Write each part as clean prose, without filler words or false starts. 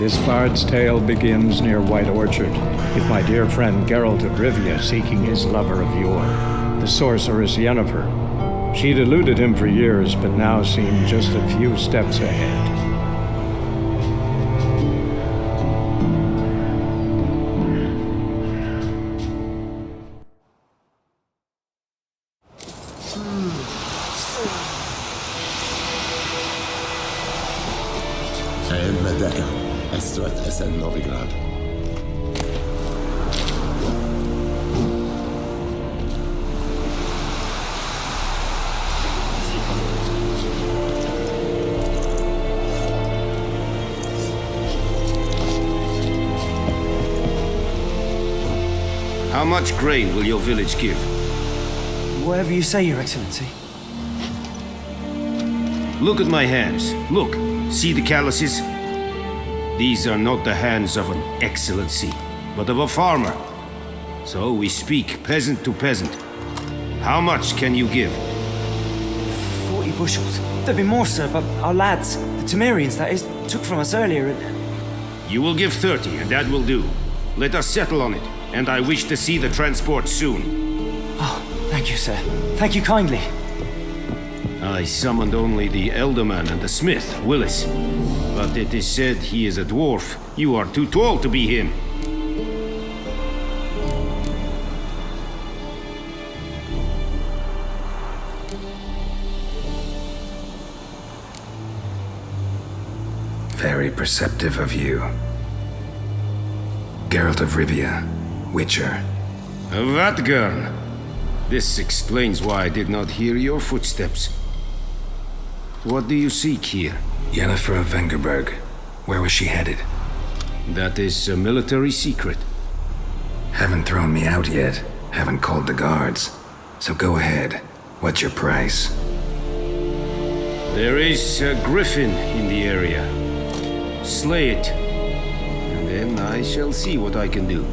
This bard's tale begins near White Orchard, with my dear friend Geralt of Rivia seeking his lover of yore, the sorceress Yennefer. She'd eluded him for years, but now seemed just a few steps ahead. Novigrad. How much grain will your village give? Whatever you say, Your Excellency. Look at my hands. Look. See the calluses? These are not the hands of an excellency, but of a farmer. So we speak peasant to peasant. How much can you give? 40 bushels. There'd be more, sir, but our lads, the Temerians, that is, took from us earlier and... You will give 30, and that will do. Let us settle on it, and I wish to see the transport soon. Oh, thank you, sir. Thank you kindly. I summoned only the Elderman and the smith, Willis. But it is said he is a dwarf. You are too tall to be him. Very perceptive of you. Geralt of Rivia, Witcher. Vatgern. This explains why I did not hear your footsteps. What do you seek here? Yennefer of Vengerberg. Where was she headed? That is a military secret. Haven't thrown me out yet. Haven't called the guards. So go ahead. What's your price? There is a Griffin in the area. Slay it. And then I shall see what I can do.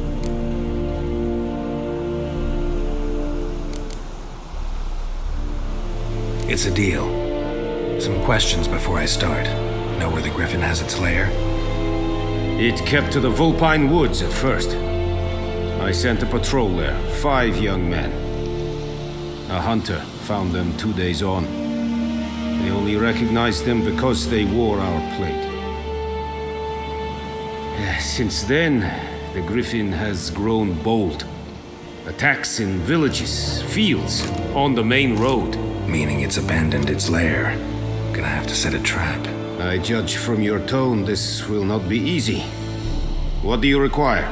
It's a deal. Some questions before I start. Know where the Griffin has its lair? It kept to the Vulpine Woods at first. I sent a patrol there, 5 young men. A hunter found them 2 days on. They only recognized them because they wore our plate. Since then, the Griffin has grown bold. Attacks in villages, fields, on the main road. Meaning it's abandoned its lair. Gonna have to set a trap. I judge from your tone this will not be easy. What do you require?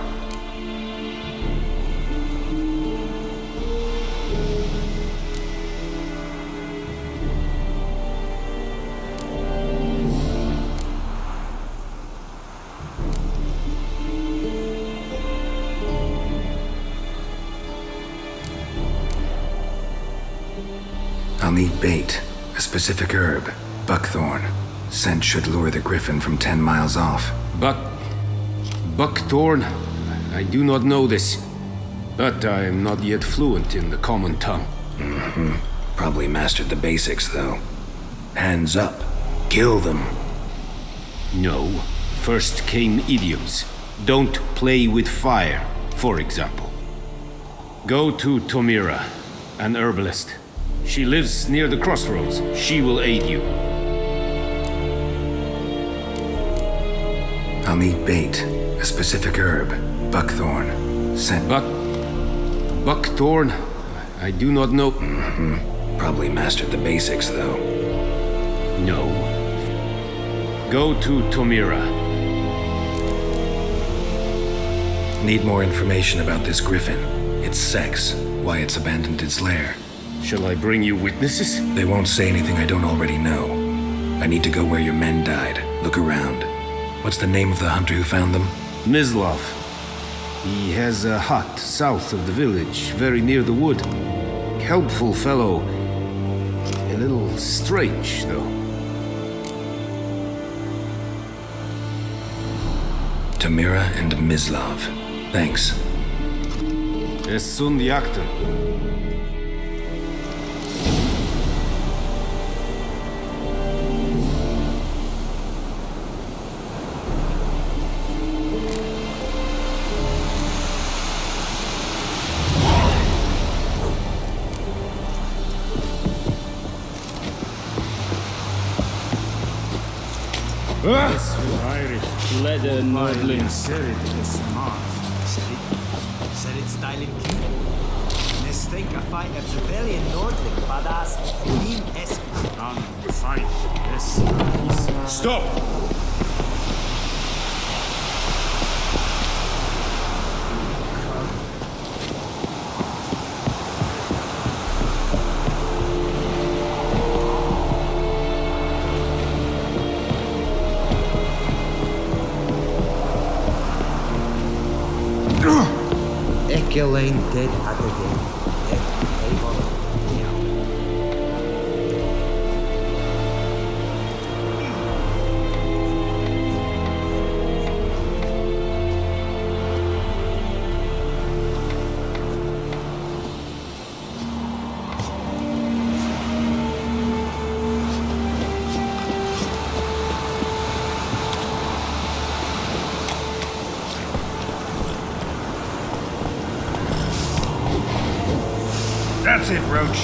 I'll need bait, a specific herb, buckthorn. Scent should lure the Griffin from 10 miles off. Buckthorn? I do not know this, but I am not yet fluent in the common tongue. Probably mastered the basics, though. Hands up. Kill them. No. First came idioms. Don't play with fire, for example. Go to Tomira, an herbalist. She lives near the crossroads. She will aid you. I'll need bait, a specific herb, buckthorn. Scent. Buckthorn? I do not know. Probably mastered the basics, though. No. Go to Tomira. Need more information about this Griffin. Its sex, why it's abandoned its lair. Shall I bring you witnesses? They won't say anything I don't already know. I need to go where your men died. Look around. What's the name of the hunter who found them? Mislav. He has a hut south of the village, very near the wood. Helpful fellow. A little strange, though. Tomira and Mislav. Thanks. Es sunt jakten. Leather nobly. Said it styling king. Nestenka fight a rebellion nordling badass Lim es Fight. Yes. Stop! Ekelain dead again. That's it, Roach.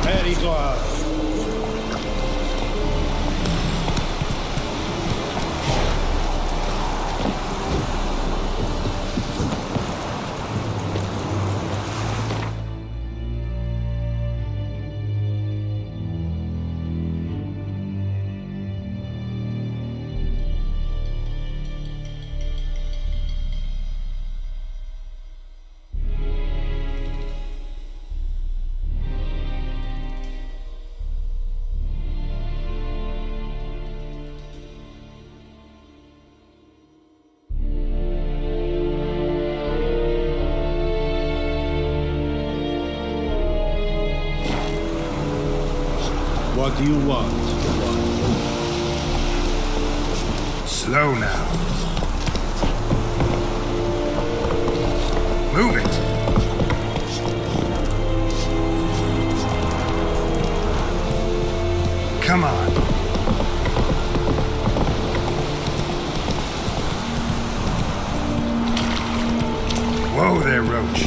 Very good. What do you want? Slow now. Move it. Come on. Whoa there, Roach.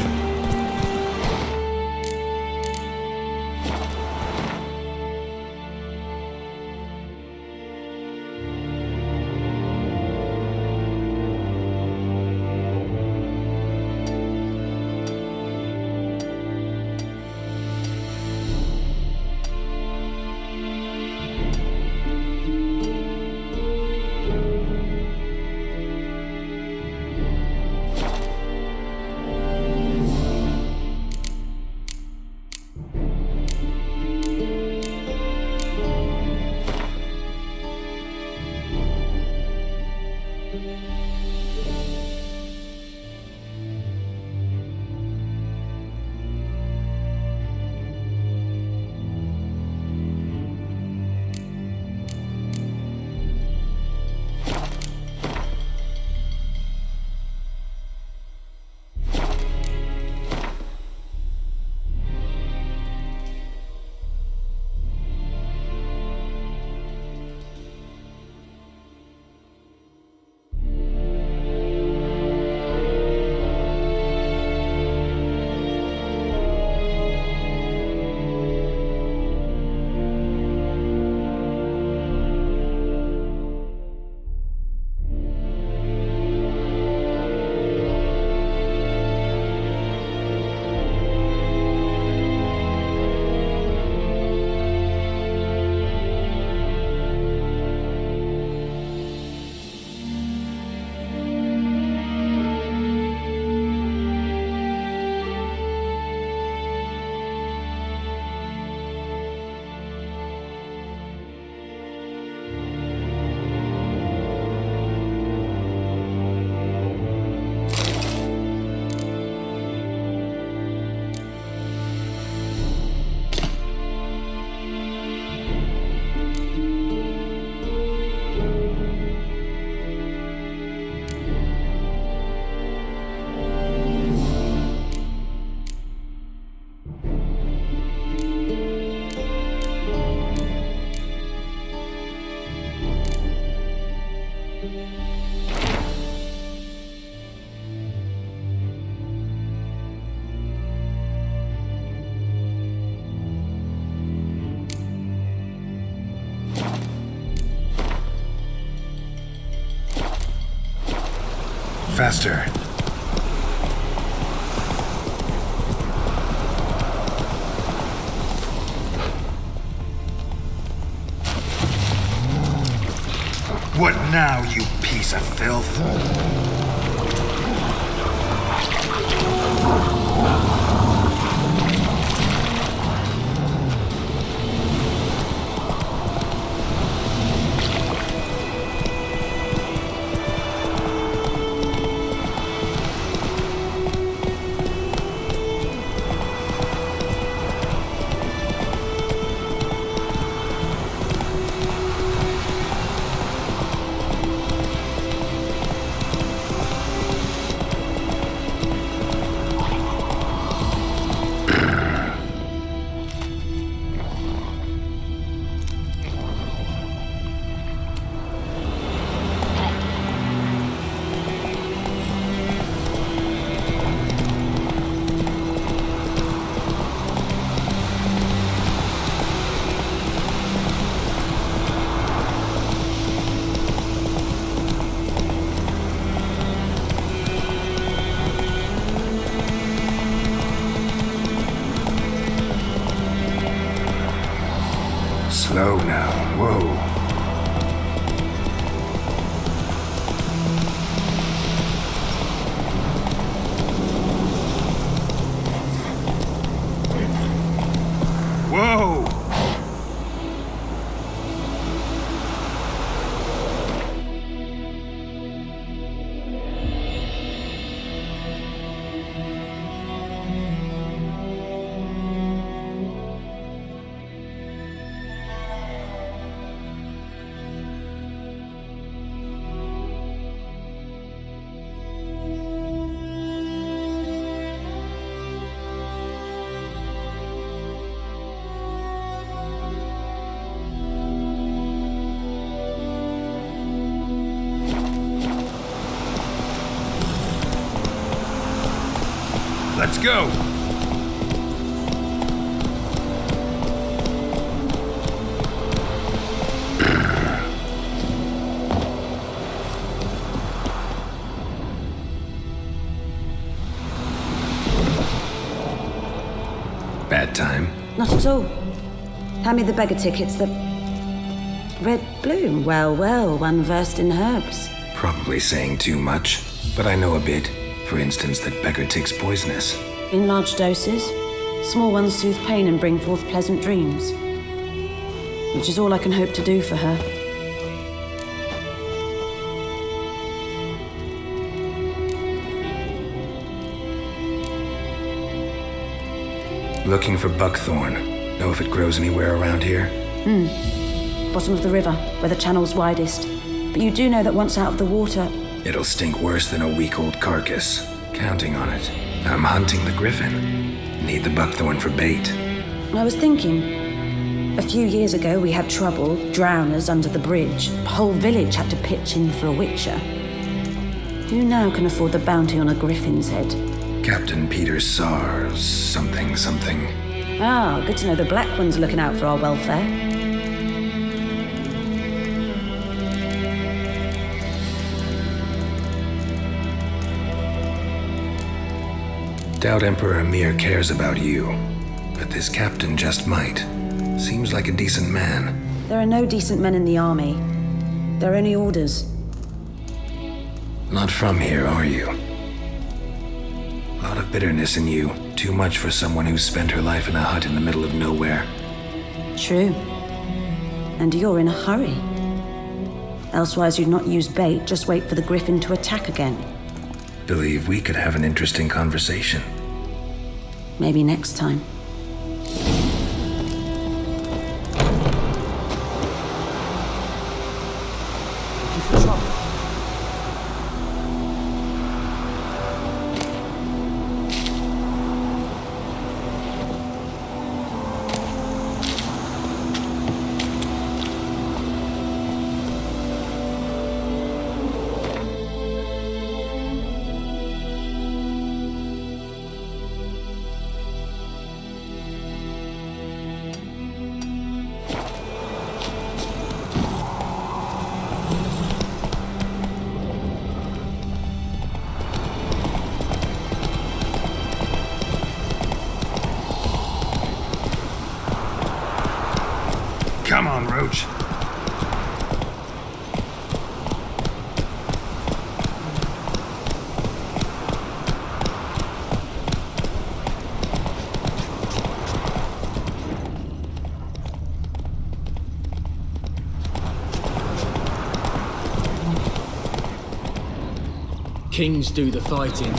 faster. What now, you piece of filth? Slow now. Whoa. Whoa! Let's go! Bad time? Not at all. Hand me the beggar tickets, the... Red bloom. Well, well, one versed in herbs. Probably saying too much, but I know a bit. For instance, that beggar tick's poisonous. In large doses. Small ones soothe pain and bring forth pleasant dreams. Which is all I can hope to do for her. Looking for buckthorn. Know if it grows anywhere around here? Bottom of the river, where the channel's widest. But you do know that once out of the water... It'll stink worse than a week-old carcass. Counting on it. I'm hunting the Griffin. Need the buckthorn for bait. I was thinking... A few years ago we had trouble, drowners under the bridge. The whole village had to pitch in for a witcher. Who now can afford the bounty on a Griffin's head? Captain Peter Sars, something. Ah, good to know the Black One's looking out for our welfare. Doubt Emperor Emir cares about you, but this captain just might. Seems like a decent man. There are no decent men in the army. There are only orders. Not from here, are you? Lot of bitterness in you. Too much for someone who's spent her life in a hut in the middle of nowhere. True. And you're in a hurry. Elsewise you'd not use bait, just wait for the Griffin to attack again. Believe we could have an interesting conversation. Maybe next time. on, Roach. Kings do the fighting.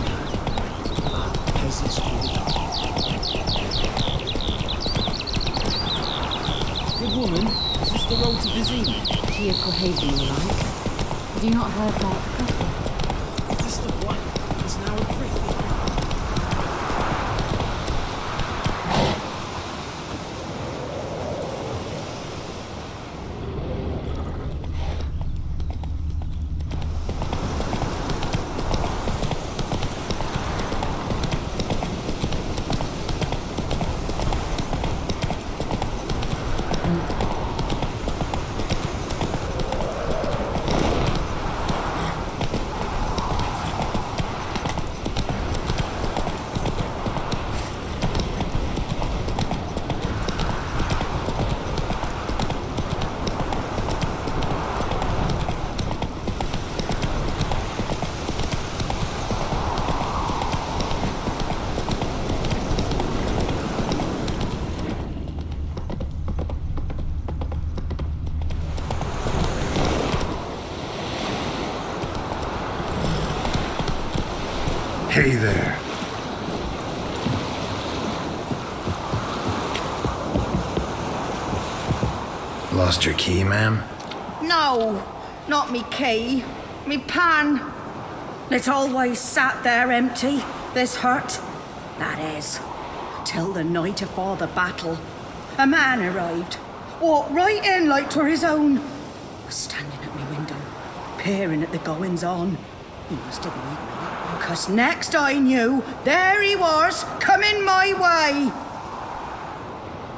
Peasants do the Good woman, is this the road to Vizina? To your Cohaven, you like? Have you not heard about the couple? Is this the one? Is now a priest? Hey there. Lost your key, ma'am? No, not me key. Me pan. It always sat there empty, this hut. That is, till the night afore the battle. A man arrived, walked right in like 'twere his own. Was standing at me window, peering at the goings on. He must have known me, 'cause next I knew, there he was, coming my way.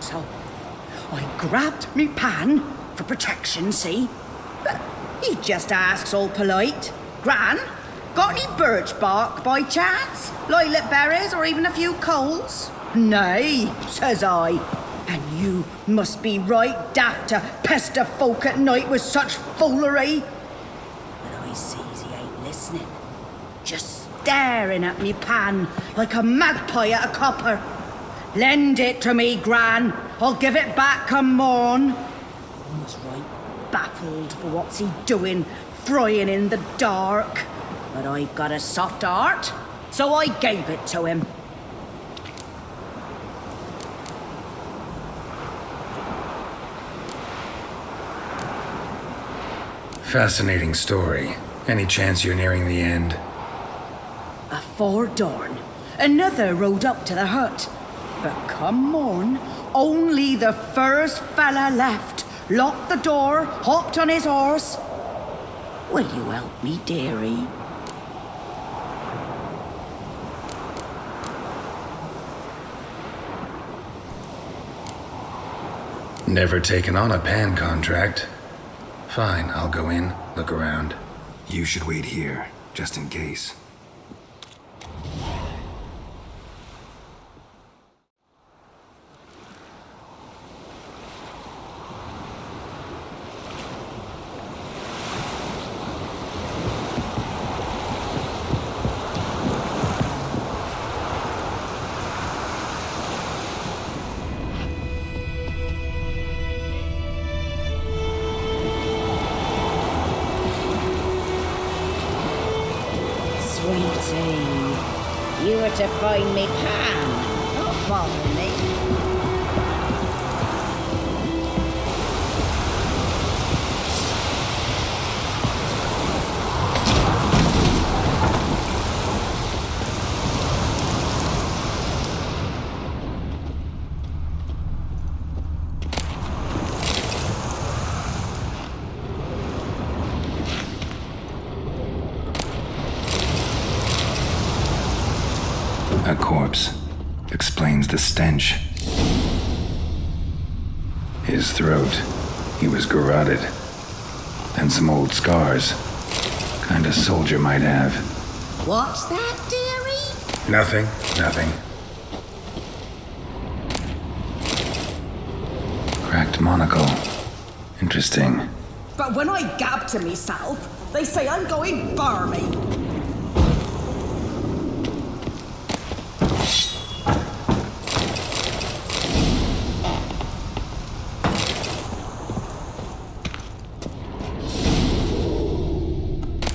So, I grabbed me pan for protection, see? But he just asks all polite, Gran, got any birch bark by chance? Lilac berries or even a few coals? Nay, says I. And you must be right daft to pester folk at night with such foolery. But I sees he ain't listening. Just staring at me pan like a magpie at a copper. Lend it to me, Gran. I'll give it back come morn. I was right baffled for what's he doing, frying in the dark. But I've got a soft heart, so I gave it to him. Fascinating story. Any chance you're nearing the end? Afore dawn, another rode up to the hut. But come morn, only the first fella left, locked the door, hopped on his horse. Will you help me, dearie? Never taken on a pan contract. Fine, I'll go in, look around. You should wait here, just in case. Sweetie, you were to find me pan, not bother me. A corpse. Explains the stench. His throat. He was garroted. And some old scars. Kind of soldier might have. What's that, dearie? Nothing. Cracked monocle. Interesting. But when I gab to myself, they say I'm going barmy.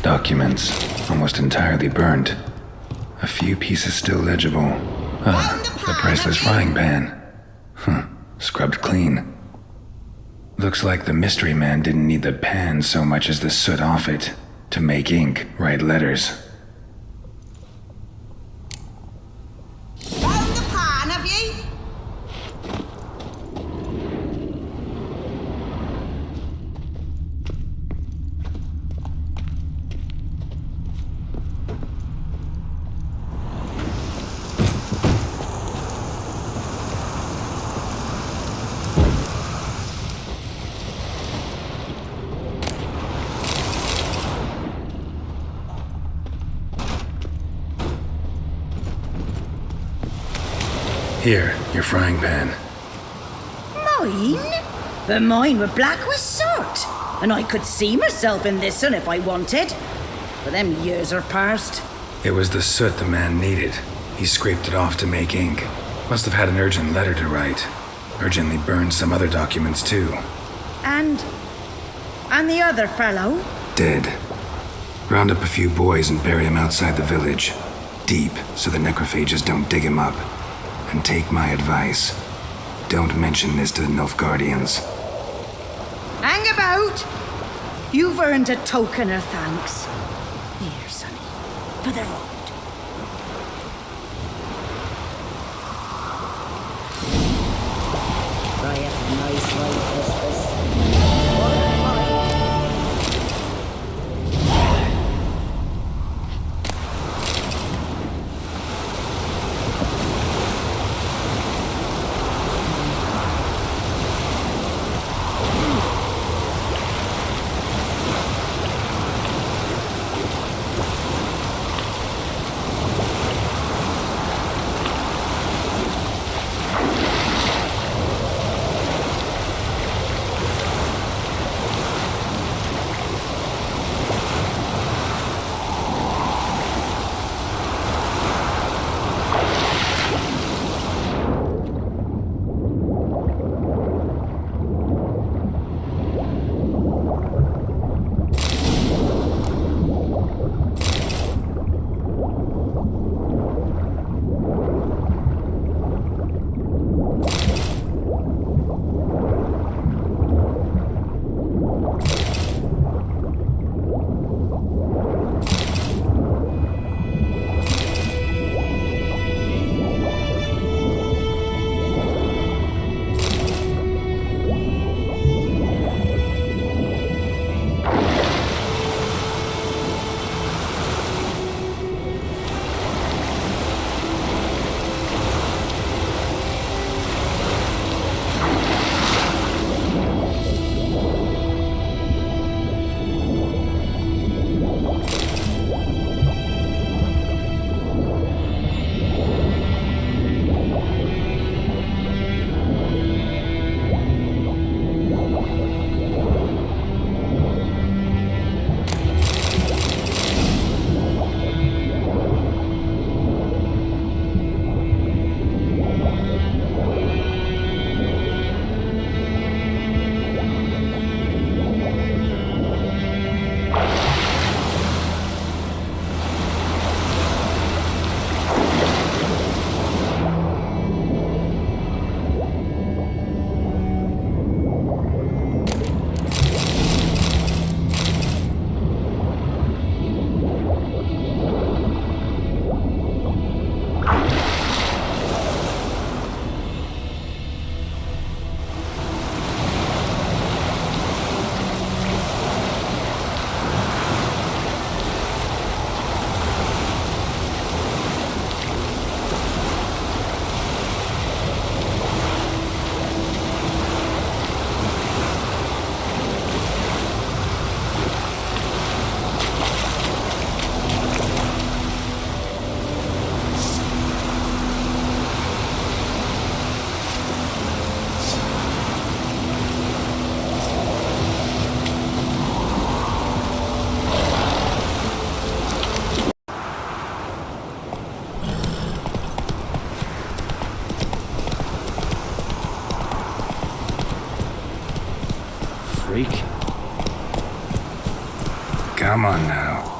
Documents, almost entirely burnt. A few pieces still legible. Ah, the priceless frying pan. Scrubbed clean. Looks like the mystery man didn't need the pan so much as the soot off it to make ink, write letters. Found the pan, have ye? Here, your frying pan. Mine? But mine were black with soot. And I could see myself in this one if I wanted. But them years are past. It was the soot the man needed. He scraped it off to make ink. Must have had an urgent letter to write. Urgently burned some other documents too. And the other fellow? Dead. Round up a few boys and bury him outside the village. Deep, so the necrophages don't dig him up. And take my advice. Don't mention this to the Nilfgaardians. Hang about! You've earned a token of thanks. Here, sonny, for the road. Try a nice light, Mistress. Come on now.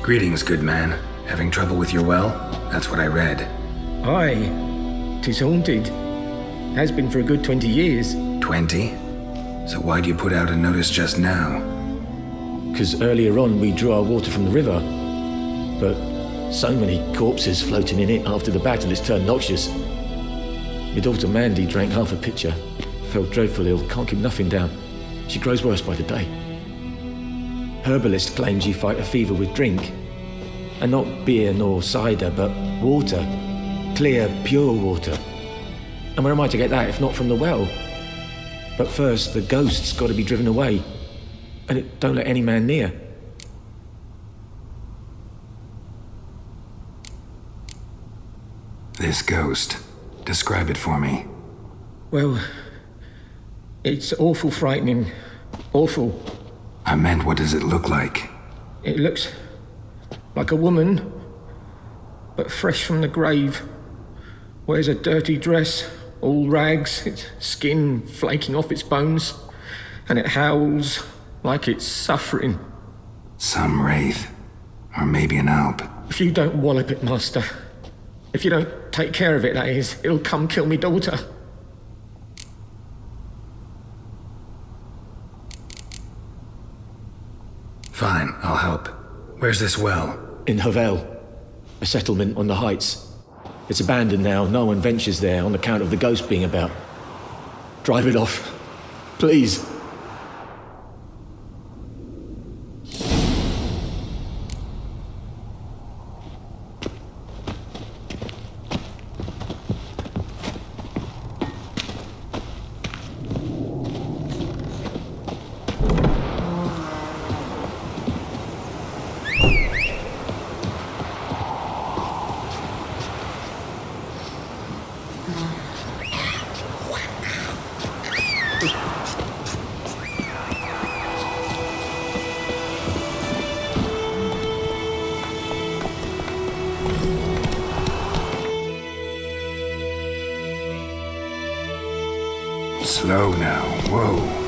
Greetings, good man. Having trouble with your well? That's what I read. Aye. 'Tis haunted. Has been for a good 20 years. 20? So why'd you put out a notice just now? 'Cause earlier on we drew our water from the river. But so many corpses floating in it after the battle it's turned noxious. My daughter Mandy drank half a pitcher. Fell dreadful ill, can't keep nothing down. She grows worse by the day. Herbalist claims you fight a fever with drink. And not beer nor cider, but water. Clear, pure water. And where am I to get that if not from the well? But first, the ghost's got to be driven away. And it don't let any man near. This ghost. Describe it for me. Well, it's awful frightening. Awful. I meant, what does it look like? It looks like a woman, but fresh from the grave. Wears a dirty dress, all rags, its skin flaking off its bones, and it howls like it's suffering. Some wraith. Or maybe an alp. If you don't wallop it, master, if you don't take care of it, that is, it'll come kill me daughter. Fine, I'll help. Where's this well? In Havel, a settlement on the heights. It's abandoned now, no one ventures there on account of the ghost being about. Drive it off, please. Slow now, whoa.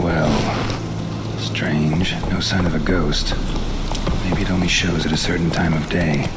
well. Strange. No sign of a ghost. Maybe it only shows at a certain time of day.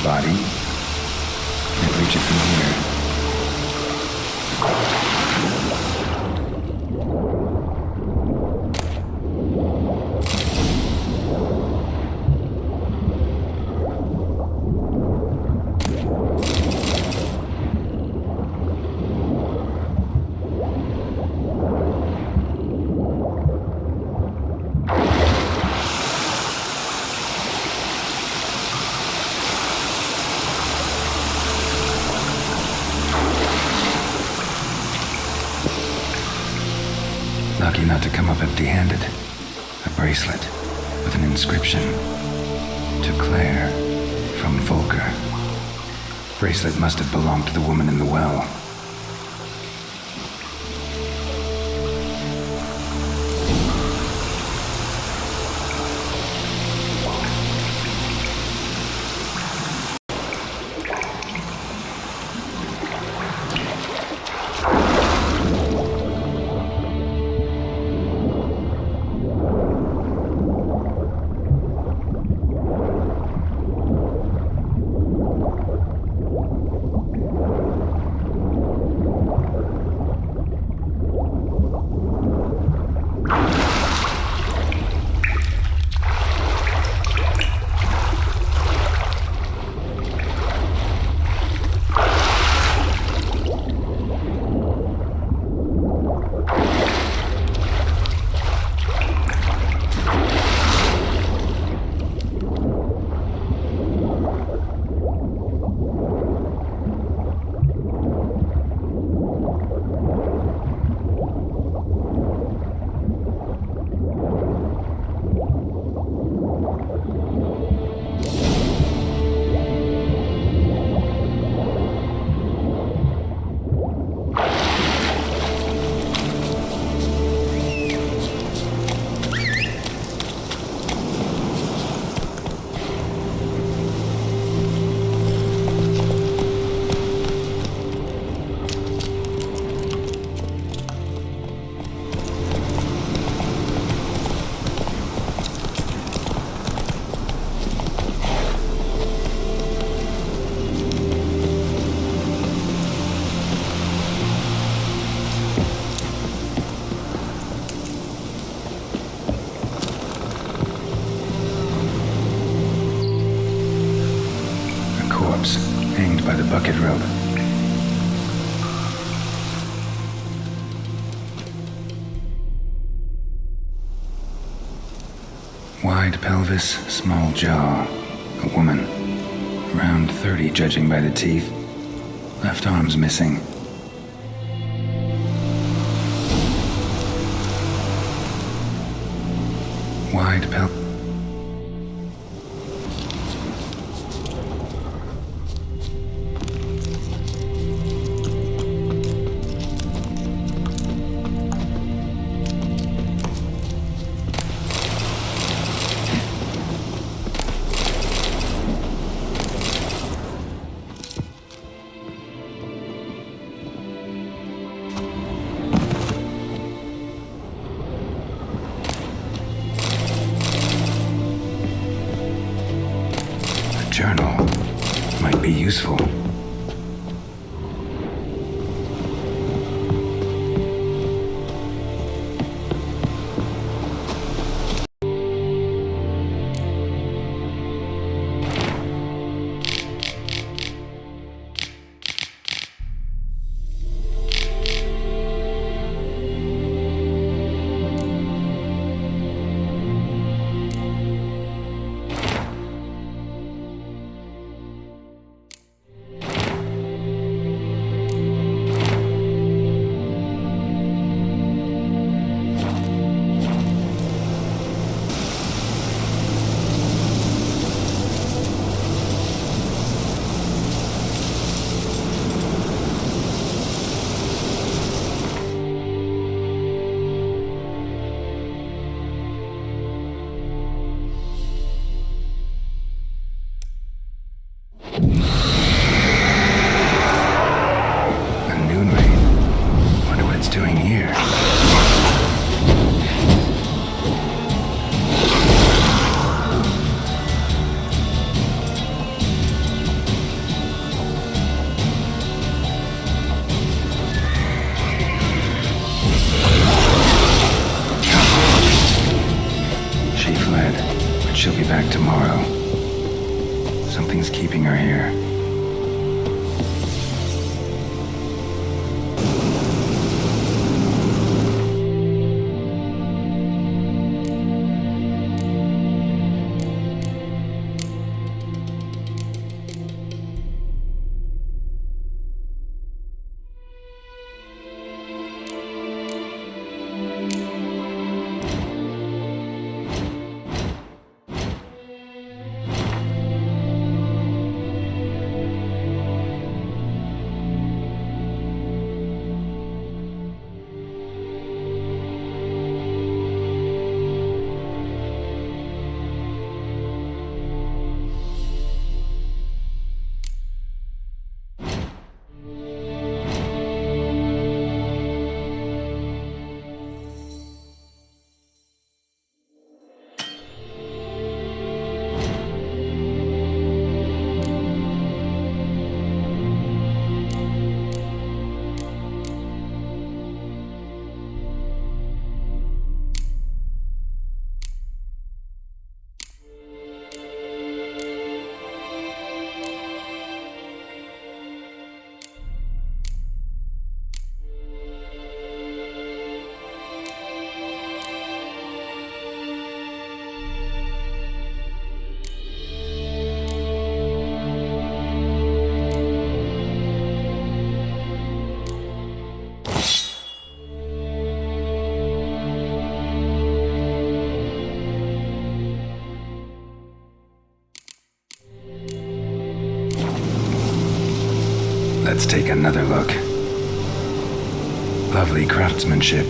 Body. Can't reach it from here. Lucky not to come up empty-handed. A bracelet with an inscription. To Claire, from Volker. Bracelet must have belonged to the woman in the well. framed by the bucket rope. Wide pelvis, small jaw. A woman. Around 30 judging by the teeth. Left arm's missing. Wide pelvis. Journal might be useful. She'll be back tomorrow. Something's keeping her here. Let's take another look. Lovely craftsmanship,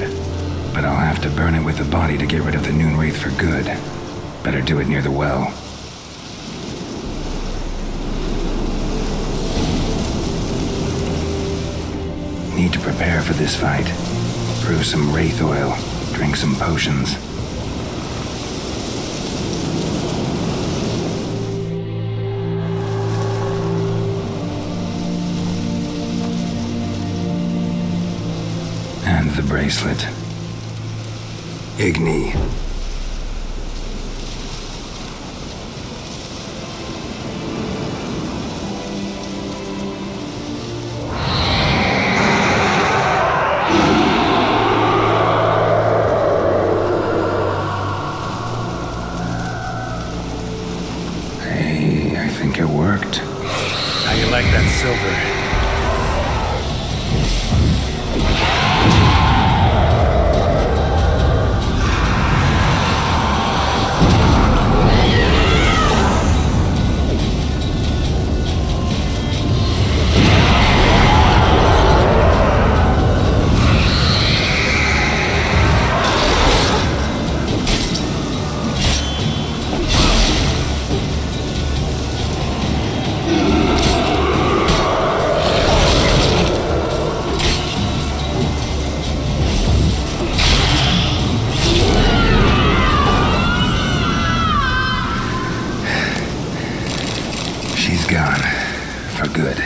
but I'll have to burn it with the body to get rid of the Noon Wraith for good. Better do it near the well. Need to prepare for this fight. Brew some wraith oil, drink some potions. And the bracelet. Igni. like that silver. She's gone. For good.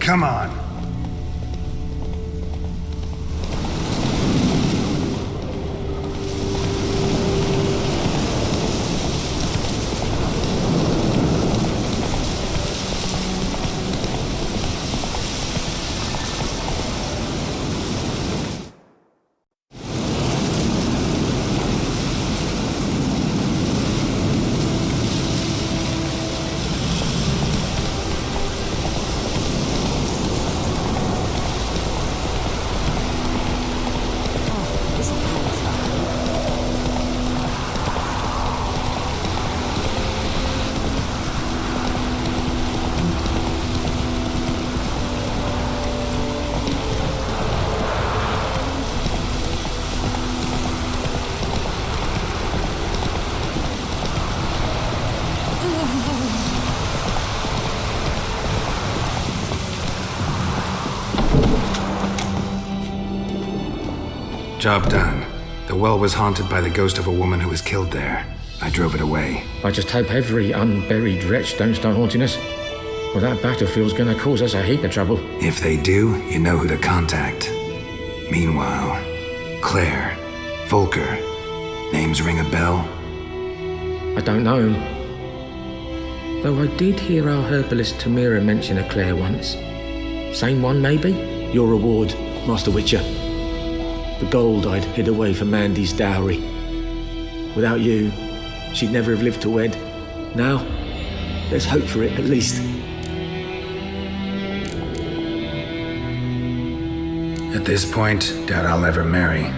Come on. Job done. The well was haunted by the ghost of a woman who was killed there. I drove it away. I just hope every unburied wretch don't start haunting us. Well, that battlefield's gonna cause us a heap of trouble. If they do, you know who to contact. Meanwhile, Claire, Volker, names ring a bell? I don't know him. Though I did hear our herbalist Tamira mention a Claire once. Same one, maybe? Your reward, Master Witcher. The gold I'd hid away for Mandy's dowry. Without you, she'd never have lived to wed. Now, there's hope for it, at least. At this point, doubt I'll ever marry.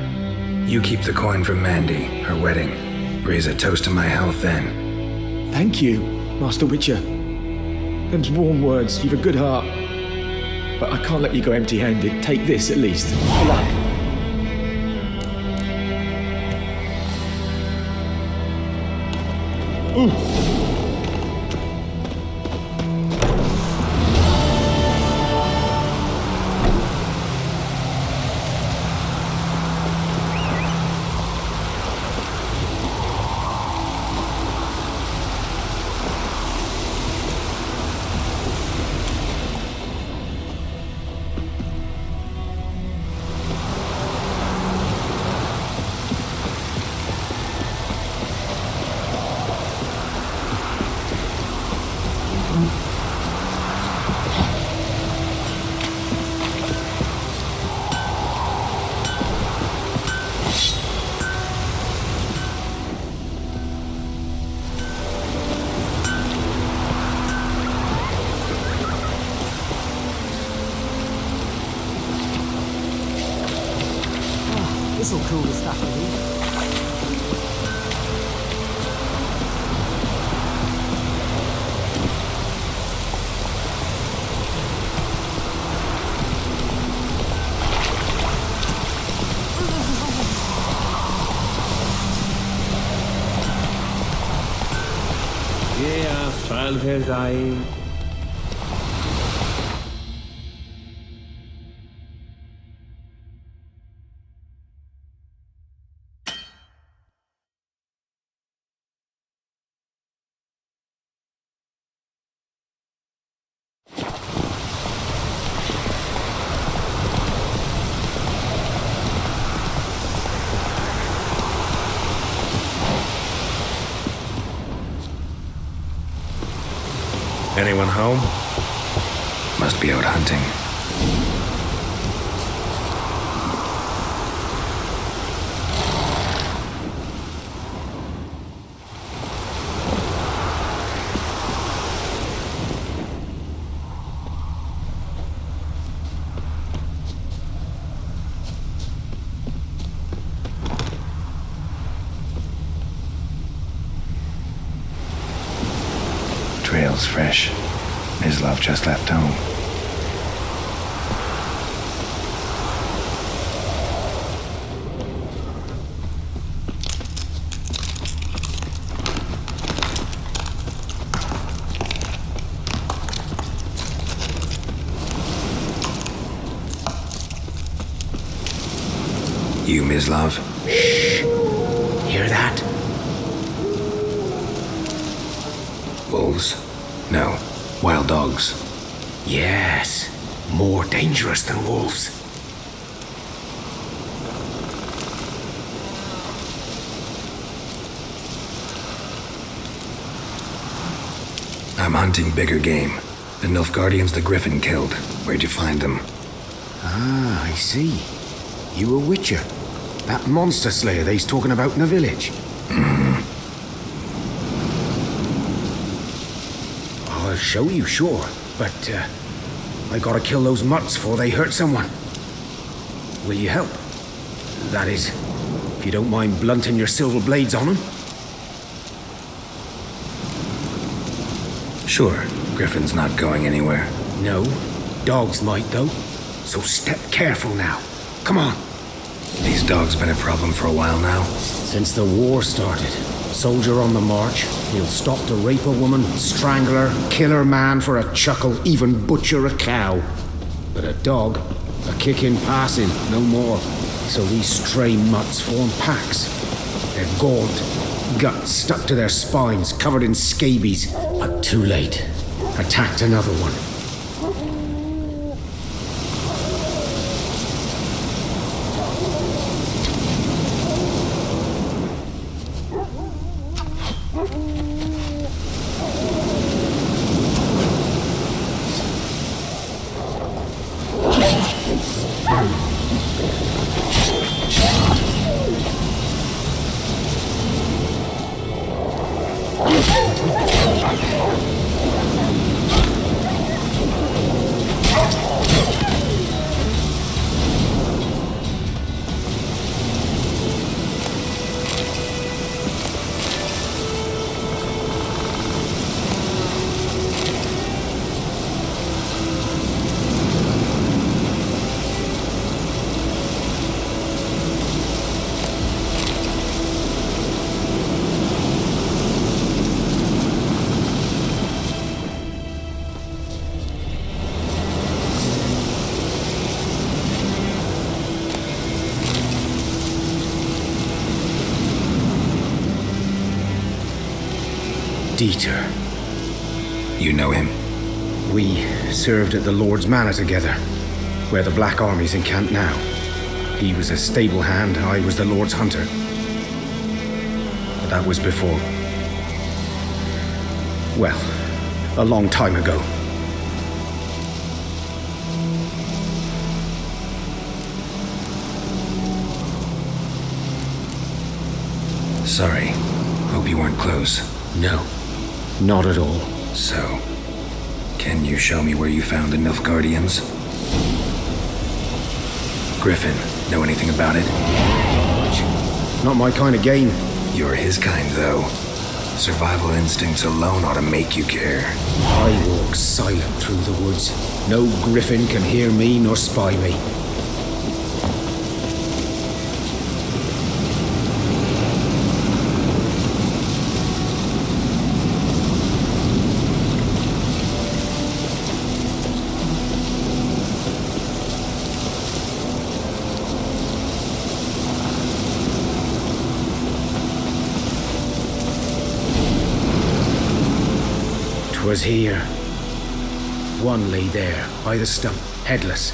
You keep the coin from Mandy, her wedding. Raise a toast to my health then. Thank you, Master Witcher. Them's warm words, you've a good heart. But I can't let you go empty-handed. Take this, at least. Good luck. Ooh. This'll cool the stuff I need. Yeah, Falverdein. Anyone home? Must be out hunting. Trail's fresh. Mislav just left home. You, Mislav? Shh! Hear that? Wolves? No. Wild dogs. Yes. More dangerous than wolves. I'm hunting bigger game. The Nilfgaardians the Griffin killed. Where'd you find them? Ah, I see. You a witcher. That monster slayer they's talking about in the village. I'll show you, sure. But, I gotta kill those mutts before they hurt someone. Will you help? That is, if you don't mind blunting your silver blades on them. Sure. Griffin's not going anywhere. No. Dogs might, though. So step careful now. Come on. These dogs been a problem for a while now? Since the war started. Soldier on the march. He'll stop to rape a woman, strangle her, kill her man for a chuckle, even butcher a cow. But a dog, a kick in passing, no more. So these stray mutts form packs. They're gaunt, guts stuck to their spines, covered in scabies. But too late. Attacked another one. Dieter. You know him? We served at the Lord's Manor together, where the Black Army's encamped now. He was a stable hand, I was the Lord's hunter. But that was before. Well, a long time ago. Sorry. Hope you weren't close. No. Not at all. So, can you show me where you found the Nilfgaardians? Griffin, know anything about it? Not much. Not my kind of game. You're his kind, though. Survival instincts alone ought to make you care. I walk silent through the woods. No Griffin can hear me nor spy me. 'Twas here. One lay there, by the stump, headless.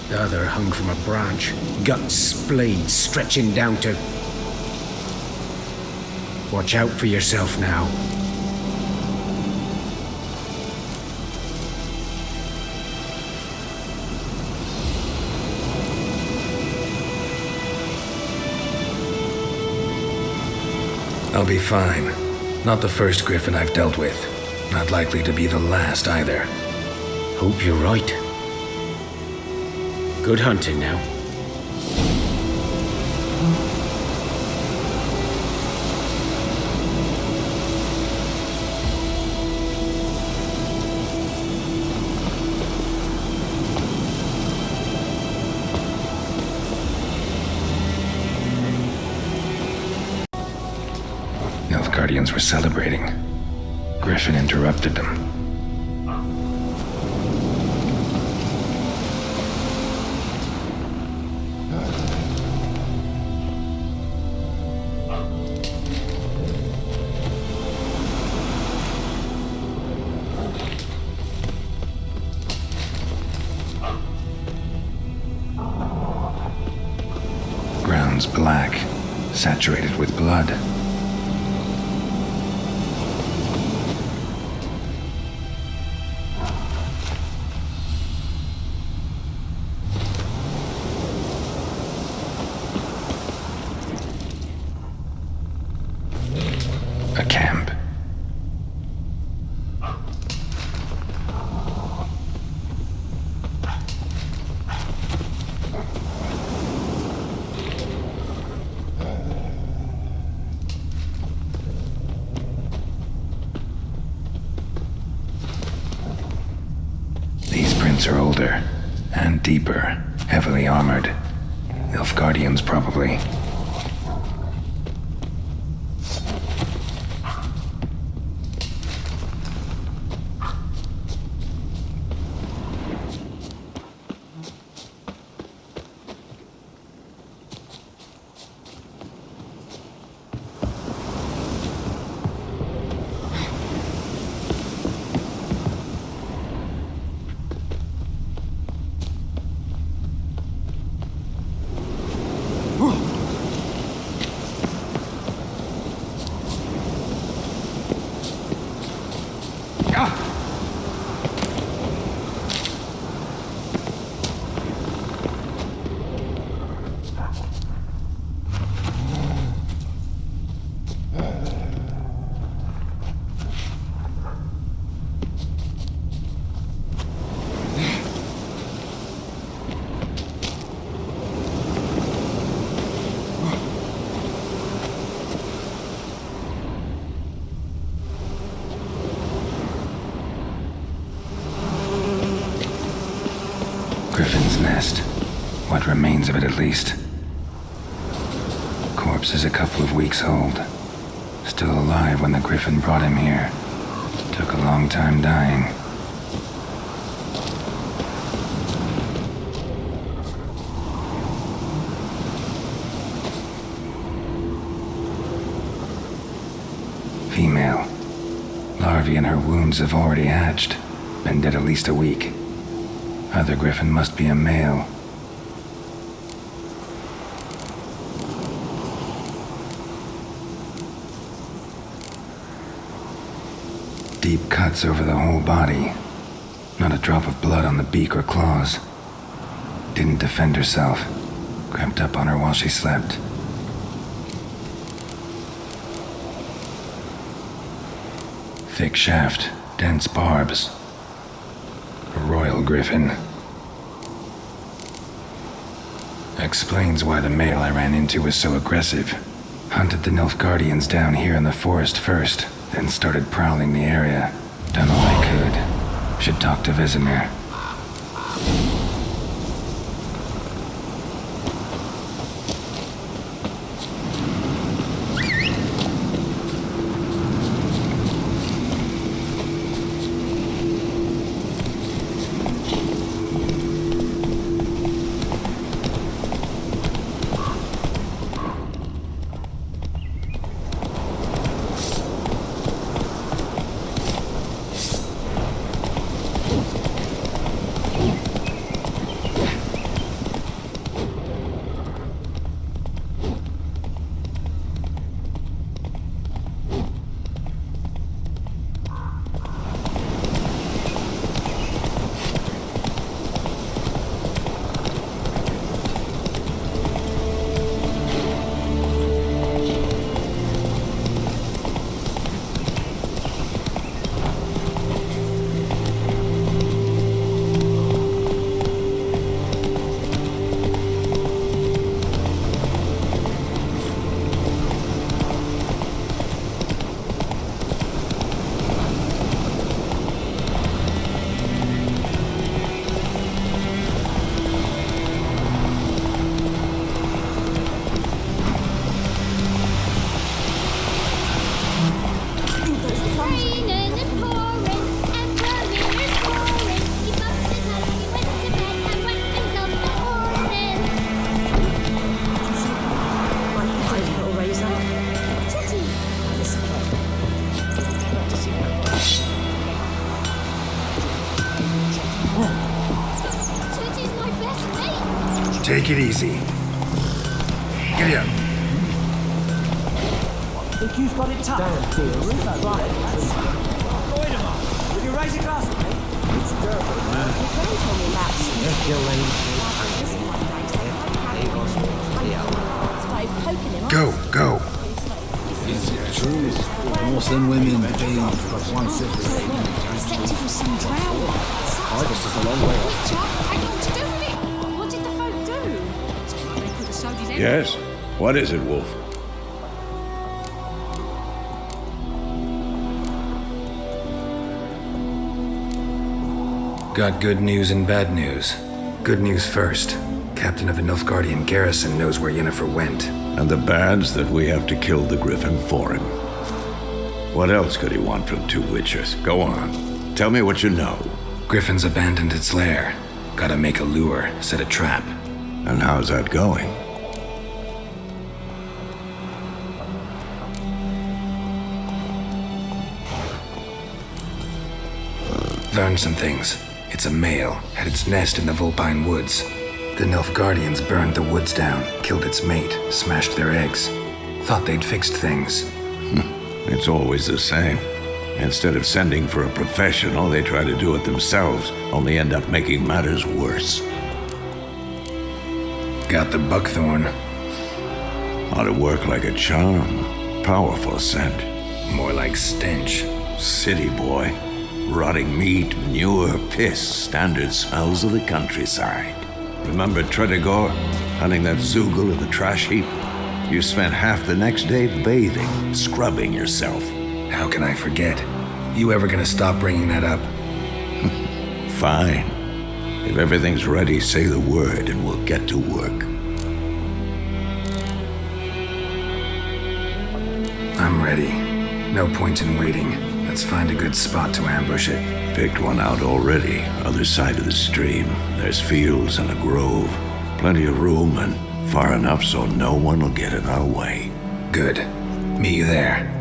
The other hung from a branch, guts splayed, stretching down to... Watch out for yourself now. I'll be fine. Not the first Griffin I've dealt with. Not likely to be the last either. Hope you're right. Good hunting now. Guardians were celebrating. Griffin interrupted them. Ground's black, saturated with blood. A camp. These prints are older and deeper, heavily armored. Nilfgaardians, probably. Griffin's nest. What remains of it, at least. Corpse is a couple of weeks old. Still alive when the Griffin brought him here. Took a long time dying. Female. Larvae in her wounds have already hatched. Been dead at least a week. Other Griffin must be a male. Deep cuts over the whole body. Not a drop of blood on the beak or claws. Didn't defend herself. Crept up on her while she slept. Thick shaft, dense barbs. A royal Griffin. Explains why the male I ran into was so aggressive. Hunted the Nilfgaardians down here in the forest first, then started prowling the area. Done all I could. Should talk to Vesemir. Take it easy. Giddy up. Think you've got it tough? Will you raise a glass with me? It's Go, go. True. More than women being one city. I guess it's a long way off. What did the folk do? Yes? What is it, Wolf? Got good news and bad news. Good news first. Captain of the Nilfgaardian garrison knows where Yennefer went. And the bad's that we have to kill the Griffin for him. What else could he want from two witches? Go on. Tell me what you know. Griffin's abandoned its lair. Gotta make a lure, set a trap. And how's that going? Learned some things. It's a male, had its nest in the Vulpine Woods. The Nilfgaardians burned the woods down, killed its mate, smashed their eggs. Thought they'd fixed things. It's always the same. Instead of sending for a professional, they try to do it themselves, only end up making matters worse. Got the buckthorn. Ought to work like a charm. Powerful scent. More like stench. City boy. Rotting meat, manure, piss, standard smells of the countryside. Remember Tredegor, hunting that Zoogle in the trash heap? You spent half the next day bathing, scrubbing yourself. How can I forget? You ever gonna stop bringing that up? Fine. If everything's ready, say the word and we'll get to work. I'm ready. No point in waiting. Let's find a good spot to ambush it. Picked one out already, other side of the stream. There's fields and a grove. Plenty of room and far enough so no one will get in our way. Good. Meet you there.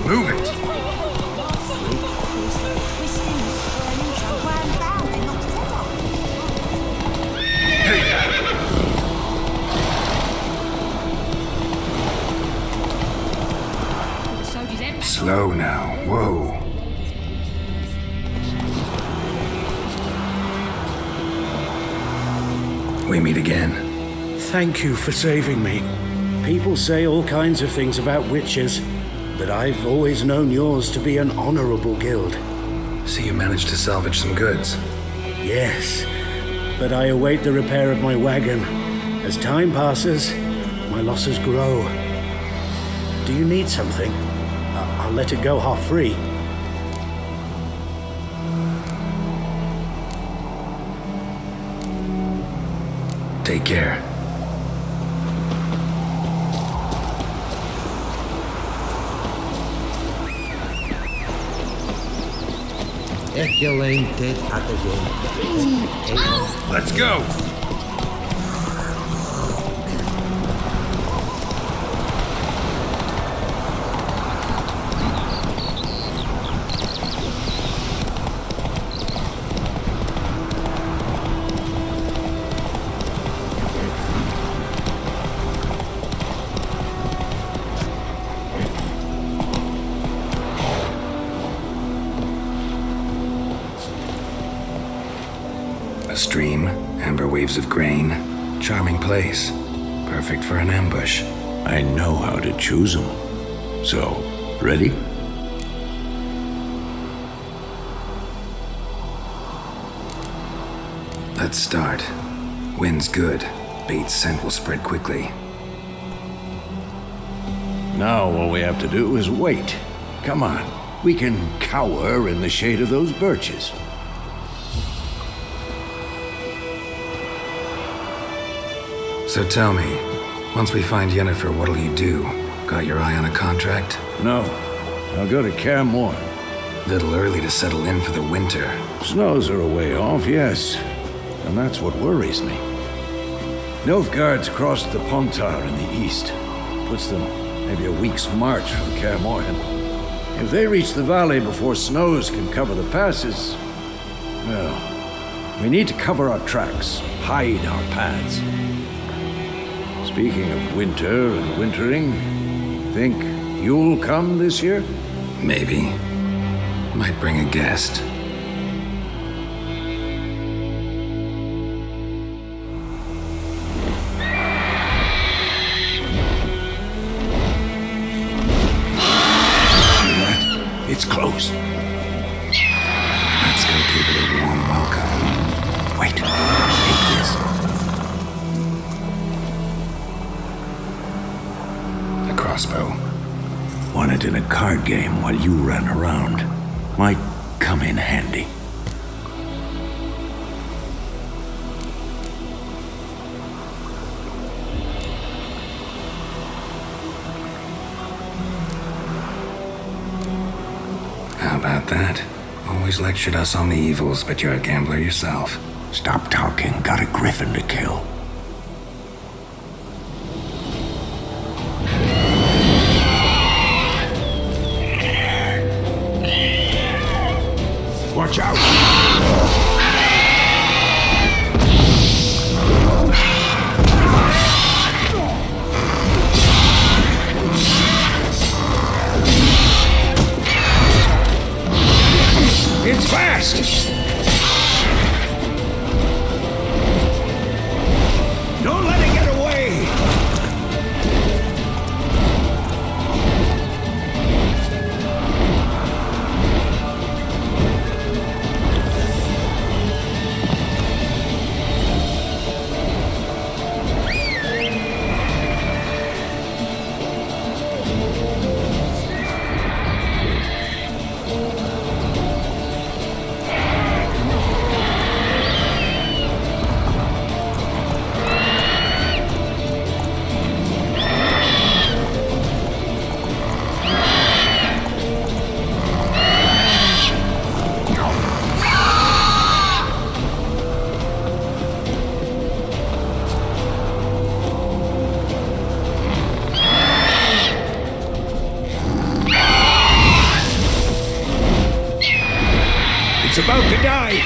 Move it! Slow now. Whoa. We meet again. Thank you for saving me. People say all kinds of things about witches, but I've always known yours to be an honorable guild. So you managed to salvage some goods? Yes, but I await the repair of my wagon. As time passes, my losses grow. Do you need something? I'll let it go half free. Take care. Let's go! A stream, amber waves of grain, charming place. Perfect for an ambush. I know how to choose them. So, ready? Let's start. Wind's good. Bait's scent will spread quickly. Now all we have to do is wait. Come on. We can cower in the shade of those birches. So tell me, once we find Yennefer, what'll you do? Got your eye on a contract? No. I'll go to Kaer Morhen. Little early to settle in for the winter. Snows are a way off, yes. And that's what worries me. Nilfgaard's crossed the Pontar in the east. Puts them maybe a week's march from Kaer Morhen. If they reach the valley before snows can cover the passes, well, we need to cover our tracks, hide our paths. Speaking of winter and wintering, think you'll come this year? Maybe. Might bring a guest. It's close. Let's go give it a warm welcome. Wait, take this. A crossbow. Won it in a card game while you ran around. Might come in handy. How about that? Always lectured us on the evils, but you're a gambler yourself. Stop talking. Got a Griffin to kill. Watch out! It's fast! Don't let it get away! It's about to die!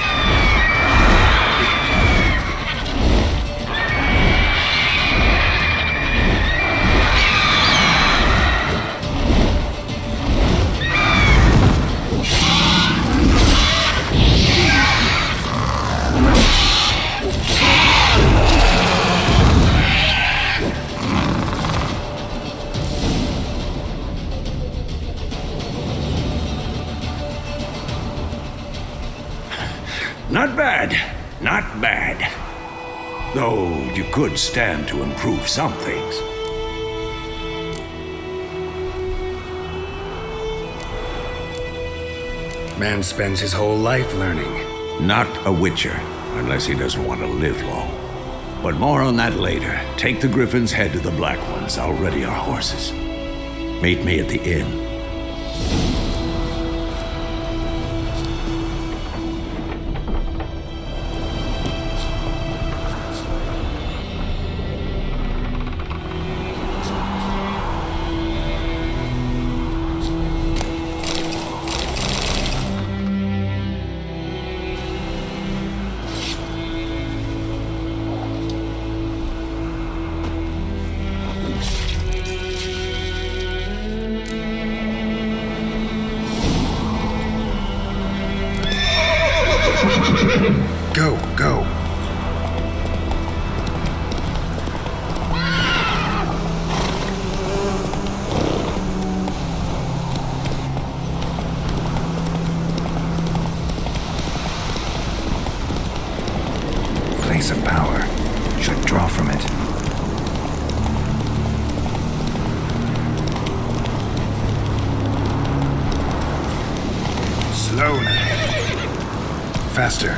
Not bad. Not bad. Though you could stand to improve some things. Man spends his whole life learning. Not a witcher, unless he doesn't want to live long. But more on that later. Take the Griffin's head to the Black Ones. I'll ready our horses. Meet me at the inn. Go, go. Place of power. Should draw from it. Slow now. Faster.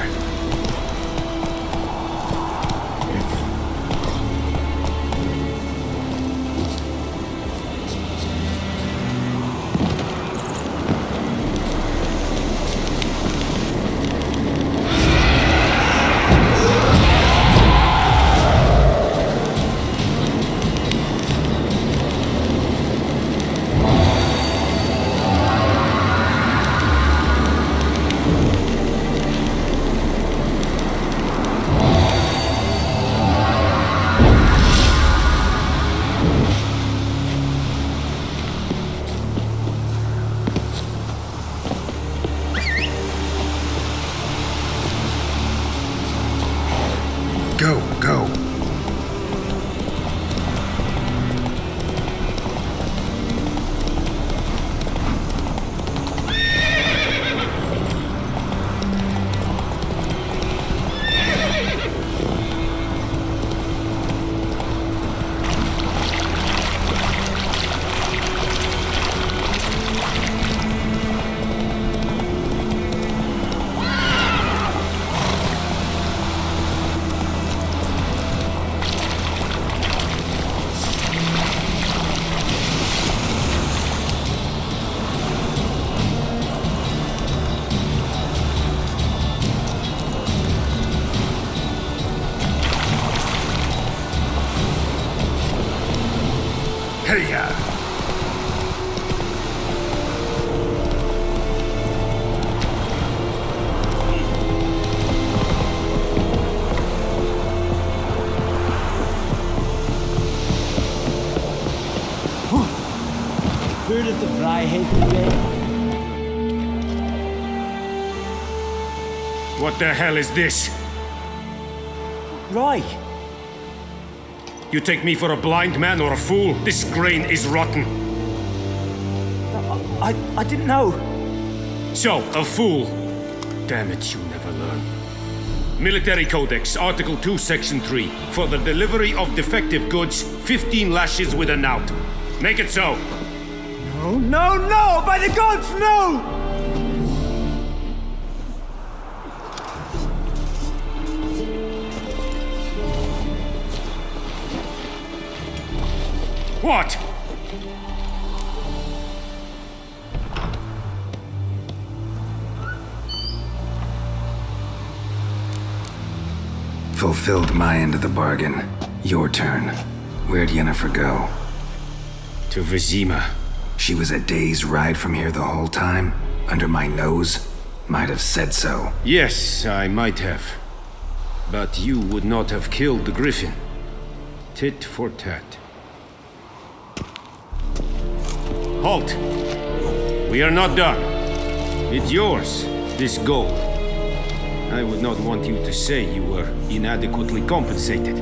heard of the Fryhead Brigade? What the hell is this? Rye! You take me for a blind man or a fool? This grain is rotten. I didn't know. So, a fool. Damn it, you never learn. Military Codex, Article 2, Section 3. For the delivery of defective goods, 15 lashes with a knout. Make it so. No, no, no! By the gods, no! What? Fulfilled my end of the bargain. Your turn. Where'd Yennefer go? To Vizima. She was a day's ride from here the whole time? Under my nose? Might have said so. Yes, I might have. But you would not have killed the Griffin. Tit for tat. Halt! We are not done. It's yours, this gold. I would not want you to say you were inadequately compensated.